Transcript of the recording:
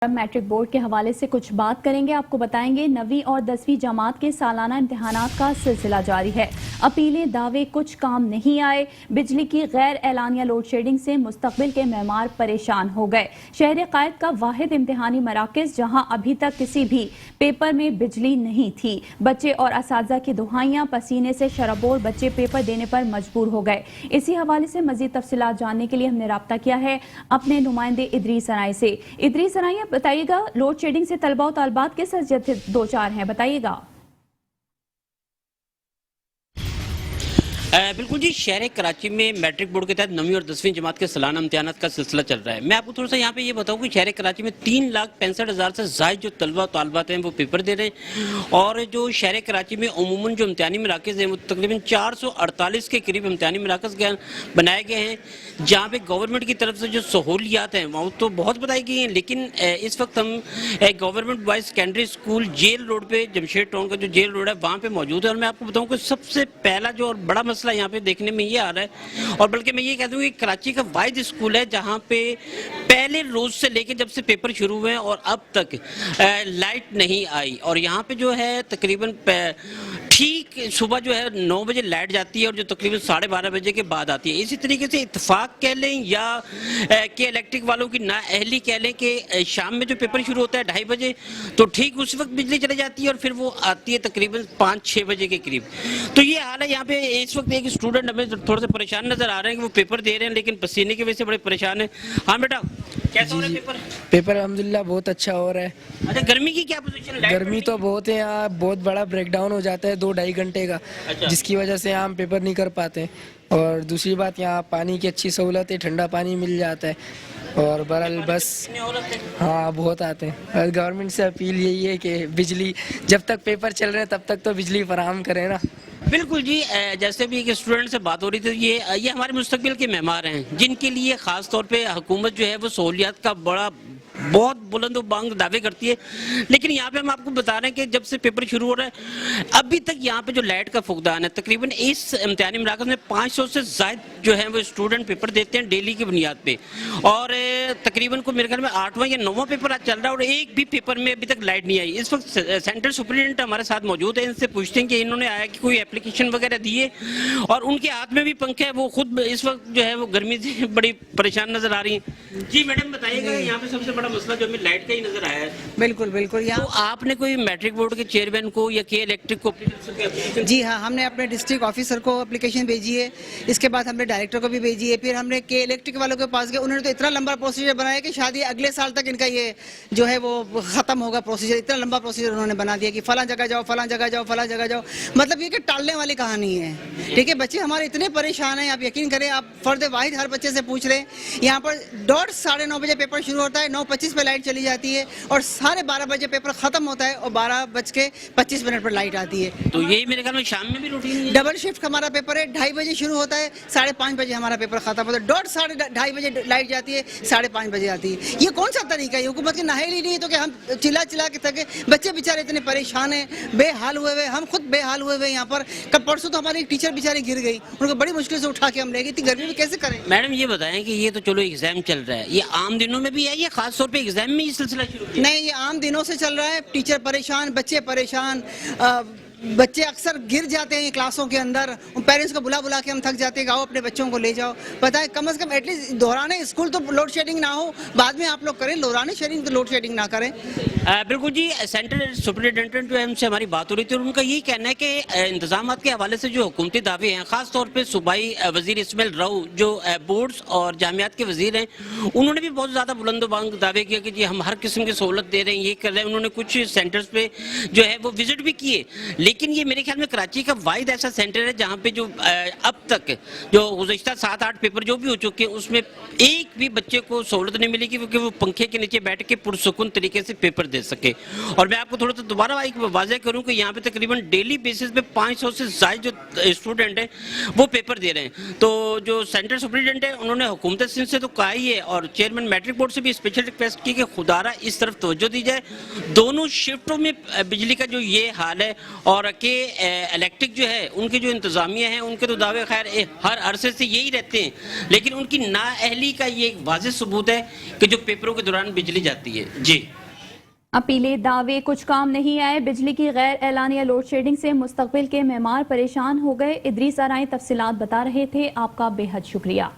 Matric board के हवाले से कुछ बात करेंगे। आपको बताएंगे 9वीं और 10वीं जमात के सालाना इम्तिहानात का सिलसिला जारी है। अपीलें, दावे कुछ काम नहीं आए। बिजली की गैर एलानिया लोड शेडिंग से मुस्तकबिल के मेहमान परेशान हो गए। शहर कायद का वाहिद इम्तिहानी मराकज जहां अभी तक किसी भी पेपर में बिजली नहीं थी। बच्चे और असातिज़ा की दुहाइयां, पसीने से शराबोर बच्चे पेपर देने पर मजबूर हो गए। इसी हवाले से मजीद तफसीलात जानने के लिए हमने राब्ता किया है अपने नुमाइंदे इदरीस सराय से। इदरीस सराय, बताइएगा लोड शेडिंग से तलबा और तालिबात किस वजह से दो चार हैं, बताइएगा। बिल्कुल जी, शहर कराची में मैट्रिक बोर्ड के तहत 9वीं और 10वीं जमात के सालाना इम्तिहानात का सिलसिला चल रहा है। मैं आपको थोड़ा सा यहाँ पे ये बताऊँ कि शहर कराची में 3,65,000 से ज़ायद जो तलबा और तालिबात हैं वो पेपर दे रहे हैं। और जो शहर कराची में उमूमन जो इम्तिहानी मराकज़ हैं वो तकरीबन 448 के करीब इम्तिहानी मराकज़ बनाए गए हैं, जहाँ पे गवर्नमेंट की तरफ से जो सहूलियात हैं वो तो बहुत बताई गई हैं। लेकिन इस वक्त हम government boys secondary school jail road पे, जमशेद टाउन का जो जेल रोड है वहाँ पे मौजूद है। और मैं आपको बताऊँ कि सबसे पहला जो और बड़ा मसला यहाँ पे देखने में ये आ रहा है, और बल्कि मैं ये कह दूँ कि कराची का वाहिद स्कूल है जहाँ पे पहले रोज से लेकर जब से पेपर शुरू हुए हैं और अब तक लाइट नहीं आई। और यहाँ पे जो है तकरीबन ठीक सुबह जो है 9 बजे लाइट जाती है और जो तकरीबन 12:30 बजे के बाद आती है। इसी तरीके से इत्तेफाक कह लें या के इलेक्ट्रिक वालों की नाअहली कह लें कि शाम में जो पेपर शुरू होता है 2:30 बजे, तो ठीक उस वक्त बिजली चली जाती है और फिर वो आती है तकरीबन 5-6 बजे के करीब। तो ये हाल है यहाँ पे। इस वक्त एक स्टूडेंट हमें थोड़ा सा परेशान नजर आ रहे हैं कि वो पेपर दे रहे हैं लेकिन पसीने की वजह से बड़े परेशान है। हाँ बेटा, कैसा हो रहा है पेपर? अल्हम्दुलिल्लाह बहुत अच्छा हो रहा है। अच्छा, गर्मी की क्या पोजीशन है? गर्मी तो बहुत है यहाँ, बहुत बड़ा ब्रेकडाउन हो जाता है 2-2.5 घंटे का। अच्छा। जिसकी वजह से हम पेपर नहीं कर पाते। और दूसरी बात, यहाँ पानी की अच्छी सहूलत है, ठंडा पानी मिल जाता है। और बहरहाल बस हाँ बहुत आते हैं। गवर्नमेंट से अपील यही है कि बिजली जब तक पेपर चल रहे हैं तब तक तो बिजली फराहम करें ना। बिल्कुल जी, जैसे भी एक स्टूडेंट से बात हो रही थी, ये हमारे मुस्तकबिल के मेहमान हैं जिनके लिए ख़ास तौर पे हुकूमत जो है वो सहूलियात का बहुत बुलंद बांग दावे करती है। लेकिन यहाँ पे हम आपको बता रहे हैं कि जब से पेपर शुरू हो रहा है अभी तक यहाँ पे जो लाइट का फुकदान है, तकरीबन इस इम्तिहानी मराकज़ में 500 से ज़ायद जो है वो स्टूडेंट पेपर देते हैं डेली की बुनियाद पे। और तकरीबन को मेरे ख्याल में 8वां या 9वां पेपर आज चल रहा है और एक भी पेपर में अभी तक लाइट नहीं आई। इस वक्त सेंट्रल सुपरिटेंडेंट हमारे साथ मौजूद है, इनसे पूछते हैं कि इन्होंने आया कि कोई एप्लीकेशन वगैरह दिए, और उनके हाथ में भी पंखे है, वो खुद इस वक्त जो है वो गर्मी से बड़ी परेशान नजर आ रही है। जी मैडम, बताइएगा यहाँ पे सबसे बड़ा मसला जो हमें लाइट का ही नजर आया है। बिल्कुल बिल्कुल। तो आपने कोई मैट्रिक बोर्ड के चेयरमैन को या के इलेक्ट्रिक को? जी हाँ, हमने अपने डिस्ट्रिक्ट ऑफिसर को एप्लीकेशन भेजी है, इसके बाद हमने डायरेक्टर को भी भेजी है, फिर हमने के इलेक्ट्रिक वालों के पास गए। उन्होंने तो इतना लंबा प्रोसीजर बनाया कि शायद ये अगले साल तक इनका ये जो है वो खत्म होगा प्रोसीजर। इतना लंबा प्रोसीजर उन्होंने बना दिया कि फलां जगह जाओ, फलां जगह जाओ, फलां जगह जाओ। मतलब ये कि टालने वाली कहानी है। ठीक है, बच्चे हमारे इतने परेशान हैं, आप यकीन करें, आप फर्द वाहिद हर बच्चे से पूछ लें, यहाँ पर 9:30 बजे पेपर शुरू होता है, 9:25 पे लाइट चली जाती है और 12:30 बजे पेपर खत्म होता है और 12:25 पर लाइट आती है। तो यही मेरे ख्याल में शाम में भी रूटीन है। डबल शिफ्ट हमारा पेपर है, 2:30 बजे शुरू होता है, 5:30 बजे हमारा पेपर खत्म होता है। 2:30 बजे लाइट जाती है, 5:30 बजे आती है। ये कौन सा तरीका है? हुकूमत की नाअहली नहीं है तो कि हम चिल्ला के थके, बच्चे बेचारे इतने परेशान हैं, बेहाल हुए हुए, हम खुद बेहाल हुए हुए यहाँ पर। कब परसों तो हमारी टीचर बेचारी गिर गई, उनको बड़ी मुश्किल से उठा के हम ले गए। इतनी गर्मी में कैसे करें? मैडम ये बताएं कि ये तो चलो एग्जाम चल रहा है, ये आम दिनों में भी है या खास तौर पे एग्जाम में ये सिलसिला शुरू किया? नहीं, ये आम दिनों से चल रहा है। टीचर परेशान, बच्चे परेशान, बच्चे अक्सर गिर जाते हैं क्लासों के अंदर। पेरेंट्स को बुला के हम थक जाते हैं, आओ अपने बच्चों को ले जाओ। पता है, कम से कम एटलीस्ट दौराने स्कूल तो लोड शेडिंग ना हो, बाद में आप लोग करें, दौराने शेडिंग तो लोड शेडिंग ना करें। बिल्कुल जी, सेंट्रल सुपरिटेंडेंट जो है उनसे हमारी बात हो रही थी और उनका यही कहना है कि इंतजाम के हवाले से जो हुकूमती दावे हैं, खास तौर पर सूबाई वजीर इस्माइल राऊ जो बोर्ड्स और जामियात के वजीर हैं, उन्होंने भी बहुत ज़्यादा बुलंदबांग दावे किया कि जी हम हर किस्म की सहूलत दे रहे हैं, ये कर रहे हैं। उन्होंने कुछ सेंटर्स पे जो है वो विजिट भी किए, लेकिन ये मेरे ख्याल में कराची का वाहिद ऐसा सेंटर है जहाँ पे जो अब तक जो गुज़श्ता 7-8 पेपर जो भी हो चुके हैं उसमें एक भी बच्चे को सहूलत नहीं मिली क्योंकि वो पंखे के नीचे बैठ के पुरसुकून तरीके से पेपर दे सके। और मैं आपको थोड़ा सा दोबारा एक वाज़ह करूं कि यहाँ पे तकरीबन डेली बेसिस पे 500 से ज़ायद जो स्टूडेंट हैं वो पेपर दे रहे हैं। तो जो सेंट्रल सुप्रिटेंडेंट है उन्होंने हुकूमत सिंध से तो कहा ही है और चेयरमैन मैट्रिक बोर्ड से भी स्पेशल रिक्वेस्ट की कि खुदारा इस तरफ तवज्जो दी जाए। दोनों शिफ्टों में बिजली का जो ये हाल है और के इलेक्ट्रिक जो है उनके जो इंतजामिया है उनके तो दावे खैर हर अरसे से यही रहते हैं, लेकिन उनकी नाअहली का ये एक वाज़ेह सबूत है कि जो पेपरों के दौरान बिजली जाती है। जी अपीले दावे कुछ काम नहीं आए, बिजली की गैर एलानिया लोड शेडिंग से मुस्तकबिल के मेहमान परेशान हो गए। इदरीस आराई तफसीलात बता रहे थे। आपका बेहद शुक्रिया।